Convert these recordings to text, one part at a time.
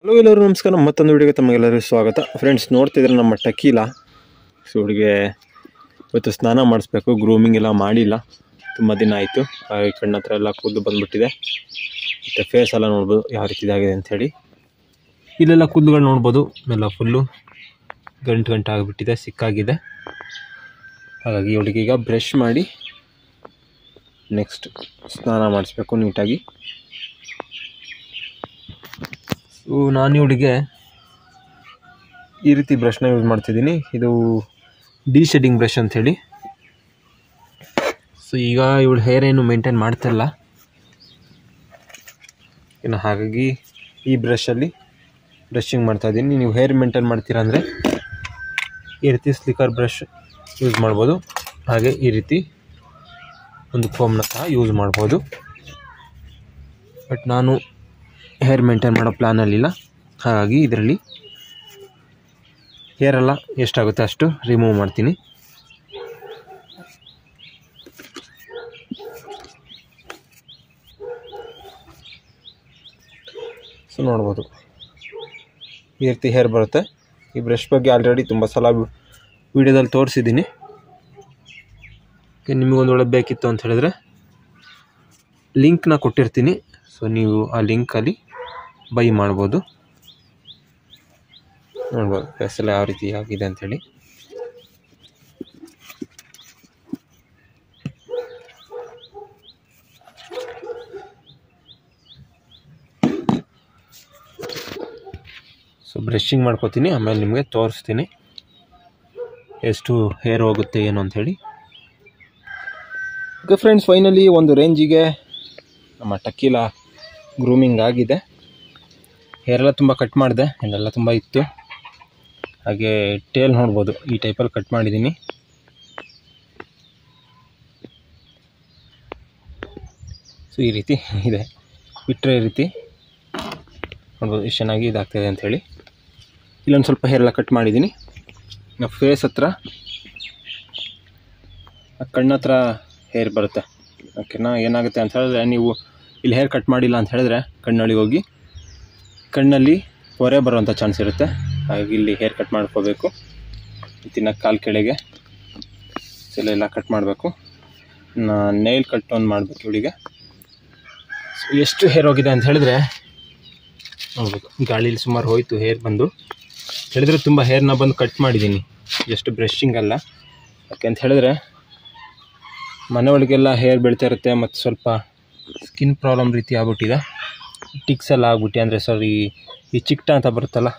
Hello ಎಲ್ಲರೂ ನಮಸ್ಕಾರ. ಮತ್ತೊಂದು ವಿಡಿಯೋಗೆ ತಮಗೆಲ್ಲರಿಗೂ ಸ್ವಾಗತ. ಫ್ರೆಂಡ್ಸ್, ನೋಡ್ತಿದ್ರೆ ನಮ್ಮ ಟಕೀಲ ಸೊ ಹುಡುಗೆ ಇವತ್ತು ಸ್ನಾನ ಮಾಡಿಸ್ಬೇಕು. ಗ್ರೂಮಿಂಗ್ ಎಲ್ಲ ಮಾಡಿಲ್ಲ, ತುಂಬ ದಿನ ಆಯಿತು. ಕಣ್ಣ ಹತ್ರ ಎಲ್ಲ ಕೂದಲು ಬಂದುಬಿಟ್ಟಿದೆ. ಮತ್ತು ಫೇಸ್ ಎಲ್ಲ ನೋಡ್ಬೋದು ಯಾವ ರೀತಿ ಇದಾಗಿದೆ ಅಂಥೇಳಿ. ಇಲ್ಲೆಲ್ಲ ಕೂದಲುಗಳು ನೋಡ್ಬೋದು, ಎಲ್ಲ ಫುಲ್ಲು ಗಂಟು ಆಗಿಬಿಟ್ಟಿದೆ, ಸಿಕ್ಕಾಗಿದೆ. ಹಾಗಾಗಿ ಇವಳಿಗೀಗ ಬ್ರಷ್ ಮಾಡಿ ನೆಕ್ಸ್ಟ್ ಸ್ನಾನ ಮಾಡಿಸ್ಬೇಕು ನೀಟಾಗಿ. ನಾನು ಇವಳಿಗೆ ಈ ರೀತಿ ಬ್ರಷ್ನ ಯೂಸ್ ಮಾಡ್ತಿದ್ದೀನಿ. ಇದು ಡಿ ಶೇಡಿಂಗ್ ಬ್ರಷ್ ಅಂಥೇಳಿ. ಸೊ ಈಗ ಇವಳು ಹೇರ್ ಏನು ಮೇಂಟೈನ್ ಮಾಡ್ತಿಲ್ಲ ಇನ್ನು, ಹಾಗಾಗಿ ಈ ಬ್ರಷಲ್ಲಿ ಬ್ರಷಿಂಗ್ ಮಾಡ್ತಾಯಿದ್ದೀನಿ. ನೀವು ಹೇರ್ ಮೇಂಟೈನ್ ಮಾಡ್ತೀರಾ ಅಂದರೆ ಈ ರೀತಿ ಸ್ಲಿಕ್ಕರ್ ಬ್ರಷ್ ಯೂಸ್ ಮಾಡ್ಬೋದು. ಹಾಗೆ ಈ ರೀತಿ ಒಂದು ಫೋಮ್ನ ಸಹ ಯೂಸ್ ಮಾಡ್ಬೋದು. ಬಟ್ ನಾನು ಹೇರ್ ಮೇಂಟೈನ್ ಮಾಡೋ ಪ್ಲ್ಯಾನಲ್ಲಿಲ್ಲ, ಹಾಗಾಗಿ ಇದರಲ್ಲಿ ಹೇರೆಲ್ಲ ಎಷ್ಟಾಗುತ್ತೆ ಅಷ್ಟು ರಿಮೂವ್ ಮಾಡ್ತೀನಿ. ಸೊ ನೋಡ್ಬೋದು ಈ ರೀತಿ ಹೇರ್ ಬರುತ್ತೆ. ಈ ಬ್ರಷ್ ಬಗ್ಗೆ ಆಲ್ರೆಡಿ ತುಂಬ ಸಲ ವಿಡಿಯೋದಲ್ಲಿ ತೋರಿಸಿದ್ದೀನಿ. ನಿಮಗೊಂದು ಒಳ್ಳೆ ಬೇಕಿತ್ತು ಅಂತ ಹೇಳಿದ್ರೆ ಲಿಂಕ್ನ ಕೊಟ್ಟಿರ್ತೀನಿ. ಸೊ ನೀವು ಆ ಲಿಂಕಲ್ಲಿ ಬೈ ಮಾಡ್ಬೋದು. ನೋಡ್ಬೋದು ಫೇಸ್ ಎಲ್ಲ ಯಾವ ರೀತಿ ಆಗಿದೆ ಅಂಥೇಳಿ. ಸೊ ಬ್ರಷಿಂಗ್ ಮಾಡ್ಕೋತೀನಿ, ಆಮೇಲೆ ನಿಮಗೆ ತೋರಿಸ್ತೀನಿ ಎಷ್ಟು ಹೇರ್ ಹೋಗುತ್ತೆ ಏನು ಅಂಥೇಳಿ. ಓಕೆ ಫ್ರೆಂಡ್ಸ್, ಫೈನಲಿ ಒಂದು ರೇಂಜಿಗೆ ನಮ್ಮ ಟಕೀಲ ಗ್ರೂಮಿಂಗ್ ಆಗಿದೆ. ಹೇರೆಲ್ಲ ತುಂಬ ಕಟ್ ಮಾಡಿದೆ, ಎಲ್ಲೆಲ್ಲ ತುಂಬ ಇತ್ತು. ಹಾಗೆ ಟೇಲ್ ನೋಡ್ಬೋದು, ಈ ಟೈಪಲ್ಲಿ ಕಟ್ ಮಾಡಿದ್ದೀನಿ. ಸೊ ಈ ರೀತಿ ಇದೆ, ಬಿಟ್ಟರೆ ಈ ರೀತಿ ನೋಡ್ಬೋದು ಎಷ್ಟು ಚೆನ್ನಾಗಿ ಇದಾಗ್ತಾಯಿದೆ ಅಂಥೇಳಿ. ಇಲ್ಲೊಂದು ಸ್ವಲ್ಪ ಹೇರೆಲ್ಲ ಕಟ್ ಮಾಡಿದ್ದೀನಿ. ಇನ್ನು ಫೇಸ್ ಹತ್ರ, ಕಣ್ಣ ಹತ್ರ ಹೇರ್ ಬರುತ್ತೆ. ಓಕೆನಾ? ಏನಾಗುತ್ತೆ ಅಂತ ಹೇಳಿದ್ರೆ, ನೀವು ಇಲ್ಲಿ ಹೇರ್ ಕಟ್ ಮಾಡಿಲ್ಲ ಅಂತ ಹೇಳಿದ್ರೆ ಕಣ್ಣೊಳಗೆ ಹೋಗಿ ಕಣ್ಣಲ್ಲಿ ಪೊರೆ ಬರುವಂಥ ಚಾನ್ಸ್ ಇರುತ್ತೆ. ಹಾಗಾಗಿ ಇಲ್ಲಿ ಹೇರ್ ಕಟ್ ಮಾಡ್ಕೋಬೇಕು. ಇನ್ನು ಕಾಲು ಕೆಳಗೆ ಎಲ್ಲ ಕಟ್ ಮಾಡಬೇಕು. ನೈಲ್ ಕಟ್ ಒಂದು ಮಾಡಬೇಕು ಇವಳಿಗೆ. ಸೊ ಎಷ್ಟು ಹೇರ್ ಹೋಗಿದೆ ಅಂತ ಹೇಳಿದ್ರೆ ನೋಡ್ಬೋದು, ಗಾಳೀಲಿ ಸುಮಾರು ಹೋಯಿತು ಹೇರ್ ಬಂದು. ಹೇಳಿದ್ರೆ ತುಂಬ ಹೇರ್ನ ಬಂದು ಕಟ್ ಮಾಡಿದ್ದೀನಿ, ಎಷ್ಟು ಬ್ರಷಿಂಗ್ ಅಲ್ಲ. ಯಾಕೆ ಅಂತ ಹೇಳಿದ್ರೆ ಮನೆ ಒಳಗೆಲ್ಲ ಹೇರ್ ಬೆಳೀತಾ ಇರುತ್ತೆ, ಮತ್ತು ಸ್ವಲ್ಪ ಸ್ಕಿನ್ ಪ್ರಾಬ್ಲಮ್ ರೀತಿ ಆಗ್ಬಿಟ್ಟಿದೆ. ಟಿಕ್ಸ್ ಎಲ್ಲ ಆಗ್ಬಿಟ್ಟು, ಅಂದರೆ ಸಾರಿ ಈ ಚಿಕ್ಟ ಅಂತ ಬರುತ್ತಲ್ಲ,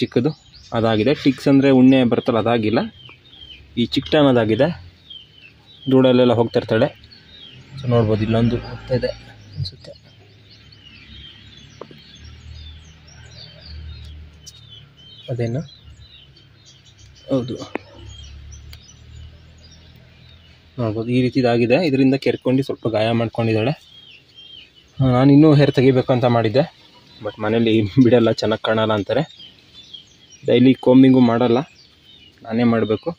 ಚಿಕ್ಕದು ಅದಾಗಿದೆ. ಟಿಕ್ಸ್ ಅಂದರೆ ಉಣ್ಣೆ ಬರುತ್ತಲ್ಲ, ಅದಾಗಿಲ್ಲ. ಈ ಚಿಕ್ಟ ಅನ್ನೋದಾಗಿದೆ. ಧೂಳಲ್ಲೆಲ್ಲ ಹೋಗ್ತಾ ಇರ್ತಾಳೆ. ಸೊ ನೋಡ್ಬೋದು, ಇಲ್ಲೊಂದು ಹೋಗ್ತಾ ಇದೆ ಅನಿಸುತ್ತೆ. ಅದೇನು ಹೌದು, ನೋಡ್ಬೋದು ಈ ರೀತಿ ಇದಾಗಿದೆ. ಇದರಿಂದ ಕೆರ್ಕೊಂಡು ಸ್ವಲ್ಪ ಗಾಯ ಮಾಡ್ಕೊಂಡಿದ್ದಾಳೆ. ನಾನು ಇನ್ನೂ ಹೇರ್ ತೆಗಿಬೇಕು ಅಂತ ಮಾಡಿದ್ದೆ, ಬಟ್ ಮನೇಲಿ ಬಿಡಲ್ಲ, ಚೆನ್ನಾಗಿ ಕಾಣಲ್ಲ ಅಂತಾರೆ. ಡೈಲಿ ಕೋಂಬಿಂಗು ಮಾಡಲ್ಲ, ನಾನೇ ಮಾಡಬೇಕು.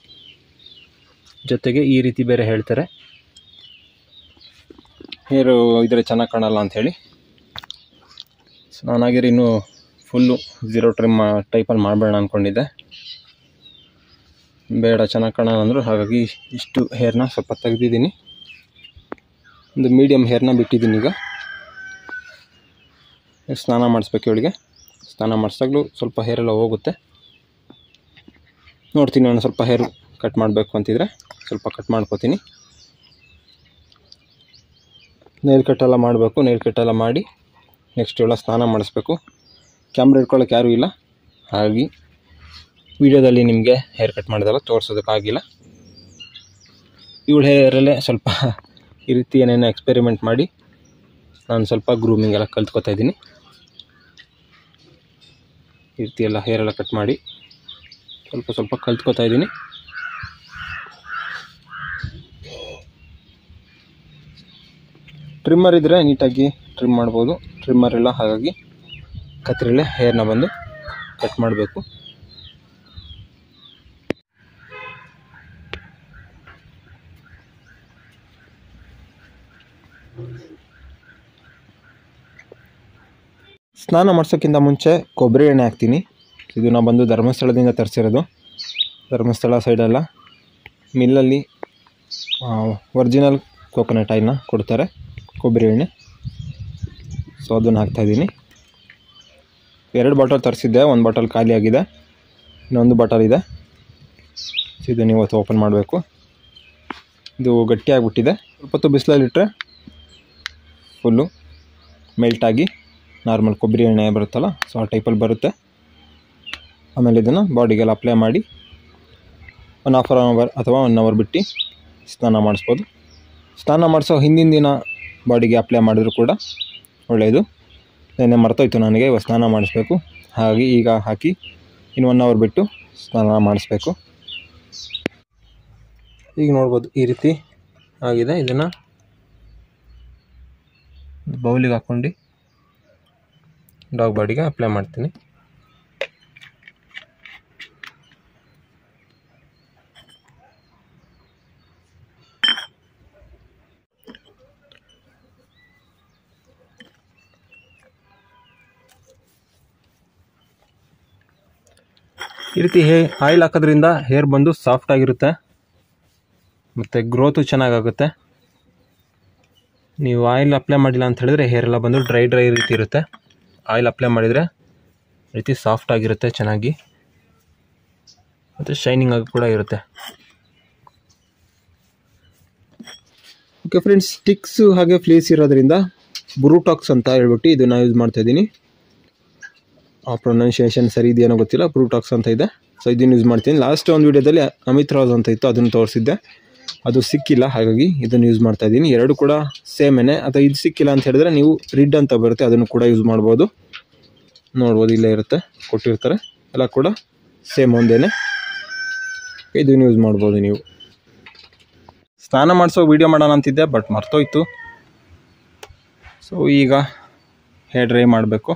ಜೊತೆಗೆ ಈ ರೀತಿ ಬೇರೆ ಹೇಳ್ತಾರೆ, ಹೇರು ಇದ್ರೆ ಚೆನ್ನಾಗಿ ಕಾಣಲ್ಲ ಅಂಥೇಳಿ. ಸೊ ನಾನಾಗಿರೋ ಇನ್ನೂ ಫುಲ್ಲು ಝೀರೋ ಟ್ರಿಮ್ ಟೈಪಲ್ಲಿ ಮಾಡಬೇಡ ಅಂದ್ಕೊಂಡಿದ್ದೆ. ಬೇಡ, ಚೆನ್ನಾಗಿ ಕಾಣಲ್ಲ ಅಂದರು. ಹಾಗಾಗಿ ಇಷ್ಟು ಹೇರ್ನ ಸ್ವಲ್ಪ ತೆಗೆದಿದ್ದೀನಿ, ಒಂದು ಮೀಡಿಯಮ್ ಹೇರ್ನ ಬಿಟ್ಟಿದ್ದೀನಿ. ಈಗ ಸ್ನಾನ ಮಾಡಿಸ್ಬೇಕು ಇವಳಿಗೆ. ಸ್ನಾನ ಮಾಡಿಸಾಗ್ಲೂ ಸ್ವಲ್ಪ ಹೇರೆಲ್ಲ ಹೋಗುತ್ತೆ. ನೋಡ್ತೀನಿ, ನಾನು ಸ್ವಲ್ಪ ಹೇರು ಕಟ್ ಮಾಡಬೇಕು ಅಂತಿದ್ರೆ ಸ್ವಲ್ಪ ಕಟ್ ಮಾಡ್ಕೋತೀನಿ. ನೇಲ್ ಕಟ್ಟೆಲ್ಲ ಮಾಡಬೇಕು. ನೇಲ್ ಕಟ್ಟೆಲ್ಲ ಮಾಡಿ ನೆಕ್ಸ್ಟ್ ಇವಳ ಸ್ನಾನ ಮಾಡಿಸ್ಬೇಕು. ಕ್ಯಾಮ್ರಾ ಇಟ್ಕೊಳ್ಳೋಕೆ ಯಾರೂ ಇಲ್ಲ, ಹಾಗಾಗಿ ವಿಡಿಯೋದಲ್ಲಿ ನಿಮಗೆ ಹೇರ್ ಕಟ್ ಮಾಡಿದೆಲ್ಲ ತೋರಿಸೋದಕ್ಕಾಗಿಲ್ಲ. ಇವಳ ಹೇರಲ್ಲೇ ಸ್ವಲ್ಪ ಈ ರೀತಿ ಏನೇನೋ ಎಕ್ಸ್ಪೆರಿಮೆಂಟ್ ಮಾಡಿ ನಾನು ಸ್ವಲ್ಪ ಗ್ರೂಮಿಂಗ್ ಎಲ್ಲ ಕಲ್ತ್ಕೊತಾ ಇದ್ದೀನಿ. ಈ ರೀತಿ ಎಲ್ಲ ಹೇರೆಲ್ಲ ಕಟ್ ಮಾಡಿ ಸ್ವಲ್ಪ ಕಲ್ತ್ಕೊತಾ ಇದ್ದೀನಿ. ಟ್ರಿಮ್ಮರ್ ಇದ್ದರೆ ನೀಟಾಗಿ ಟ್ರಿಮ್ ಮಾಡ್ಬೋದು. ಟ್ರಿಮ್ಮರ್ ಇಲ್ಲ, ಹಾಗಾಗಿ ಕತ್ತರಿಯಲ್ಲೇ ಹೇರ್ನ ಬಂದು ಕಟ್ ಮಾಡಬೇಕು. ಸ್ನಾನ ಮಾಡಿಸೋಕ್ಕಿಂತ ಮುಂಚೆ ಕೊಬ್ಬರಿ ಎಣ್ಣೆ ಹಾಕ್ತೀನಿ. ಇದು ನಾನು ಬಂದು ಧರ್ಮಸ್ಥಳದಿಂದ ತರಿಸಿರೋದು. ಧರ್ಮಸ್ಥಳ ಸೈಡೆಲ್ಲ ಮಿಲ್ಲಲ್ಲಿ ಒರಿಜಿನಲ್ ಕೋಕೋನಟ್ ಆಯಿಲ್ನ ಕೊಡ್ತಾರೆ, ಕೊಬ್ಬರಿ ಎಣ್ಣೆ. ಸೊ ಅದನ್ನು ಹಾಕ್ತಾಯಿದ್ದೀನಿ. 2 ಬಾಟಲ್ ತರಿಸಿದ್ದೆ, 1 ಬಾಟಲ್ ಖಾಲಿ ಆಗಿದೆ, ಇನ್ನೊಂದು ಬಾಟಲ್ ಇದೆ. ಇದನ್ನು ಇವತ್ತು ಓಪನ್ ಮಾಡಬೇಕು. ಇದು ಗಟ್ಟಿಯಾಗಿಬಿಟ್ಟಿದೆ. ಸ್ವಲ್ಪ ಹೊತ್ತು ಬಿಸಿಲಲ್ಲಿಟ್ಟರೆ ಫುಲ್ಲು ಮೆಲ್ಟಾಗಿ ನಾರ್ಮಲ್ ಕೊಬ್ಬರಿ ಎಣ್ಣೆ ಬರುತ್ತಲ್ಲ, ಸೊ ಆ ಟೈಪಲ್ಲಿ ಬರುತ್ತೆ. ಆಮೇಲೆ ಇದನ್ನು ಬಾಡಿಗೆಲ್ಲ ಅಪ್ಲೈ ಮಾಡಿ 1/2 ಅವರ್ ಅಥವಾ 1 ಅವರ್ ಬಿಟ್ಟು ಸ್ನಾನ ಮಾಡಿಸ್ಬೋದು. ಸ್ನಾನ ಮಾಡಿಸೋ ಹಿಂದಿನ ದಿನ ಬಾಡಿಗೆ ಅಪ್ಲೈ ಮಾಡಿದ್ರು ಕೂಡ ಒಳ್ಳೆಯದು. ನೆನ್ನೆ ಮರ್ತೋಯ್ತು ನನಗೆ, ಇವತ್ತು ಸ್ನಾನ ಮಾಡಿಸ್ಬೇಕು. ಹಾಗೆ ಈಗ ಹಾಕಿ ಇನ್ನು 1 ಅವರ್ ಬಿಟ್ಟು ಸ್ನಾನ ಮಾಡಿಸ್ಬೇಕು. ಈಗ ನೋಡ್ಬೋದು ಈ ರೀತಿ ಆಗಿದೆ. ಇದನ್ನು ಬೌಲಿಗೆ ಹಾಕ್ಕೊಂಡು ಡಾಗ್ ಬಾಡಿಗೆ ಅಪ್ಲೈ ಮಾಡ್ತೀನಿ. ಈ ರೀತಿ ಆಯಿಲ್ ಹಾಕೋದ್ರಿಂದ ಹೇರ್ ಬಂದು ಸಾಫ್ಟ್ ಆಗಿರುತ್ತೆ ಮತ್ತು ಗ್ರೋತು ಚೆನ್ನಾಗಾಗುತ್ತೆ. ನೀವು ಆಯಿಲ್ ಅಪ್ಲೈ ಮಾಡಿಲ್ಲ ಅಂತ ಹೇಳಿದ್ರೆ ಹೇರ್ ಎಲ್ಲ ಬಂದು ಡ್ರೈ ರೀತಿ ಇರುತ್ತೆ. ಆಯಿಲ್ ಅಪ್ಲೈ ಮಾಡಿದರೆ ರೀತಿ ಸಾಫ್ಟ್ ಆಗಿರುತ್ತೆ, ಚೆನ್ನಾಗಿ ಮತ್ತು ಶೈನಿಂಗ್ ಆಗಿ ಕೂಡ ಇರುತ್ತೆ. ಓಕೆ ಫ್ರೆಂಡ್ಸ್, ಸ್ಟಿಕ್ಸು ಹಾಗೆ ಫ್ಲೀಸ್ ಇರೋದ್ರಿಂದ ಬ್ರೂಟಾಕ್ಸ್ ಅಂತ ಹೇಳ್ಬಿಟ್ಟು ಇದನ್ನು ಯೂಸ್ ಮಾಡ್ತಾಯಿದ್ದೀನಿ. ಆ ಪ್ರೊನೌನ್ಸಿಯೇಷನ್ ಸರಿ ಇದೆಯೇನೋ ಗೊತ್ತಿಲ್ಲ, ಬ್ರೂಟಾಕ್ಸ್ ಅಂತ ಇದೆ. ಸೊ ಇದನ್ನು ಯೂಸ್ ಮಾಡ್ತೀನಿ. ಲಾಸ್ಟ್ ಒಂದು ವೀಡಿಯೋದಲ್ಲಿ ಅಮಿತ್ ರಾಜ್ ಅಂತ ಇತ್ತು, ಅದನ್ನು ತೋರಿಸಿದ್ದೆ, ಅದು ಸಿಕ್ಕಿಲ್ಲ, ಹಾಗಾಗಿ ಇದನ್ನು ಯೂಸ್ ಮಾಡ್ತಾಯಿದ್ದೀನಿ. 2 ಕೂಡ ಸೇಮೇನೆ. ಅಥವಾ ಇದು ಸಿಕ್ಕಿಲ್ಲ ಅಂತ ಹೇಳಿದ್ರೆ ನೀವು ರಿಡ್ ಅಂತ ಬರುತ್ತೆ, ಅದನ್ನು ಕೂಡ ಯೂಸ್ ಮಾಡ್ಬೋದು. ನೋಡ್ಬೋದು, ಇಲ್ಲೇ ಇರುತ್ತೆ, ಕೊಟ್ಟಿರ್ತಾರೆ, ಎಲ್ಲ ಕೂಡ ಸೇಮ್ ಒಂದೇನೆ. ಇದನ್ನು ಯೂಸ್ ಮಾಡ್ಬೋದು ನೀವು. ಸ್ನಾನ ಮಾಡಿಸೋ ವೀಡಿಯೋ ಮಾಡೋಣ ಅಂತಿದ್ದೆ, ಬಟ್ ಮರ್ತೋಯ್ತು. ಸೊ ಈಗ ಹೇರ್ ಡ್ರೈ ಮಾಡಬೇಕು.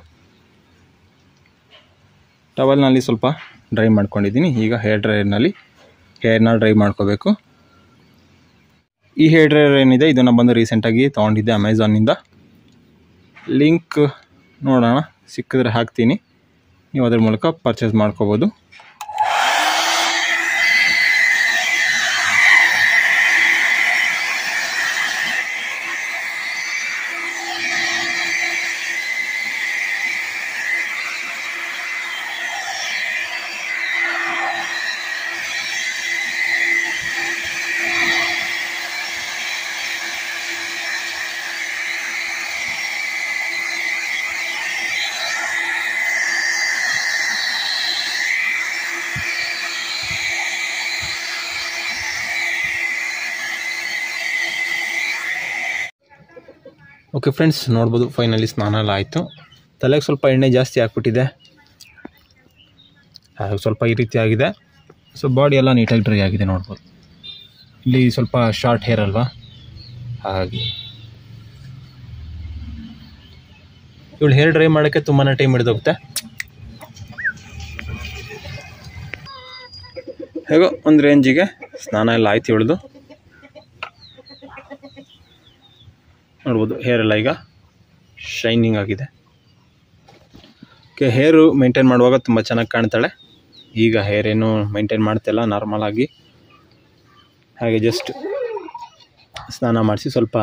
ಟವಲ್ನಲ್ಲಿ ಸ್ವಲ್ಪ ಡ್ರೈ ಮಾಡ್ಕೊಂಡಿದ್ದೀನಿ. ಈಗ ಹೇರ್ ಡ್ರೈಯರ್ನಲ್ಲಿ ಹೇರ್ನ ಡ್ರೈ ಮಾಡ್ಕೋಬೇಕು. ಈ ಹೇರ್ ಡ್ರೈಯರ್ ಏನಿದೆ ಇದನ್ನು ಬಂದು ರೀಸೆಂಟಾಗಿ ತೊಗೊಂಡಿದ್ದೆ ಅಮೆಝಾನಿಂದ. ಲಿಂಕ್ ನೋಡೋಣ, ಸಿಕ್ಕಿದ್ರೆ ಹಾಕ್ತೀನಿ, ನೀವು ಅದರ ಮೂಲಕ ಪರ್ಚೇಸ್ ಮಾಡ್ಕೋಬೋದು. ಓಕೆ ಫ್ರೆಂಡ್ಸ್, ನೋಡ್ಬೋದು ಫೈನಲಿ ಸ್ನಾನ ಎಲ್ಲ ಆಯಿತು. ತಲೆಗೆ ಸ್ವಲ್ಪ ಎಣ್ಣೆ ಜಾಸ್ತಿ ಹಾಕ್ಬಿಟ್ಟಿದೆ, ಸ್ವಲ್ಪ ಈ ರೀತಿ ಆಗಿದೆ. ಸೊ ಬಾಡಿ ಎಲ್ಲ ನೀಟಾಗಿ ಡ್ರೈ ಆಗಿದೆ ನೋಡ್ಬೋದು. ಇಲ್ಲಿ ಸ್ವಲ್ಪ ಶಾರ್ಟ್ ಹೇರ್ ಅಲ್ವಾ, ಹಾಗೆ ಇವಳು ಹೇರ್ ಡ್ರೈ ಮಾಡೋಕ್ಕೆ ತುಂಬಾ ಟೈಮ್ ಹಿಡಿದೋಗುತ್ತೆ. ಹೇಗೋ ಒಂದು ರೇಂಜಿಗೆ ಸ್ನಾನ ಎಲ್ಲ ಆಯ್ತು ಇವಳ್ದು. ನೋಡ್ಬೋದು ಹೇರ್ ಎಲ್ಲ ಈಗ ಶೈನಿಂಗ್ ಆಗಿದೆ. ಓಕೆ, ಹೇರು ಮೇಂಟೈನ್ ಮಾಡುವಾಗ ತುಂಬ ಚೆನ್ನಾಗಿ ಕಾಣ್ತಾಳೆ. ಈಗ ಹೇರ್ ಏನು ಮೇಂಟೈನ್ ಮಾಡ್ತಿಲ್ಲ, ನಾರ್ಮಲ್ ಆಗಿ ಹಾಗೆ ಜಸ್ಟ್ ಸ್ನಾನ ಮಾಡಿಸಿ ಸ್ವಲ್ಪ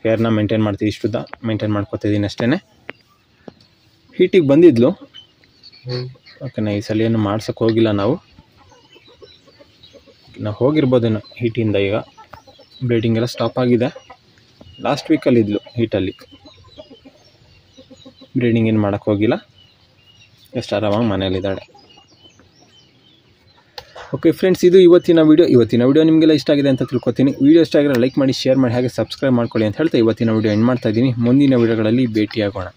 ಹೇರ್ನ ಮೇಂಟೈನ್ ಮಾಡ್ತೀವಿ. ಇಷ್ಟುದ್ದ ಮೇಂಟೈನ್ ಮಾಡ್ಕೊತಿದ್ದೀನಿ ಅಷ್ಟೇ. ಹೀಟಿಗೆ ಬಂದಿದ್ಲು, ಓಕೆನಾ. ಈ ಸಲ ಏನು ಮಾಡ್ಸೋಕ್ಕೆ ಹೋಗಿಲ್ಲ ನಾವು ಹೋಗಿರ್ಬೋದೇನೋ ಹೀಟಿಂದ. ಈಗ ಬ್ಲೀಡಿಂಗ್ ಎಲ್ಲ ಸ್ಟಾಪ್ ಆಗಿದೆ. ಲಾಸ್ಟ್ ವೀಕಲ್ಲಿ ಇದ್ಲು ಹೀಟಲ್ಲಿ, ಬ್ಲೀಡಿಂಗ್ ಏನು ಮಾಡೋಕ್ಕೆ ಹೋಗಿಲ್ಲ, ಎಷ್ಟು ಆರಾಮಾಗಿ ಮನೇಲಿದ್ದಾಳೆ. ಓಕೆ ಫ್ರೆಂಡ್ಸ್, ಇದು ಇವತ್ತಿನ ವಿಡಿಯೋ ನಿಮಗೆಲ್ಲ ಇಷ್ಟ ಆಗಿದೆ ಅಂತ ತಿಳ್ಕೊತೀನಿ. ವಿಡಿಯೋ ಇಷ್ಟ ಆಗಿದ್ರೆ ಲೈಕ್ ಮಾಡಿ, ಶೇರ್ ಮಾಡಿ, ಹಾಗೆ ಸಬ್ಸ್ಕ್ರೈಬ್ ಮಾಡ್ಕೊಳ್ಳಿ ಅಂತ ಹೇಳ್ತಾ ಇವತ್ತಿನ ವಿಡಿಯೋ ಎಂಡ್ ಮಾಡ್ತಾ ಇದ್ದೀನಿ. ಮುಂದಿನ ವಿಡಿಯೋಗಳಲ್ಲಿ ಭೇಟಿಯಾಗೋಣ.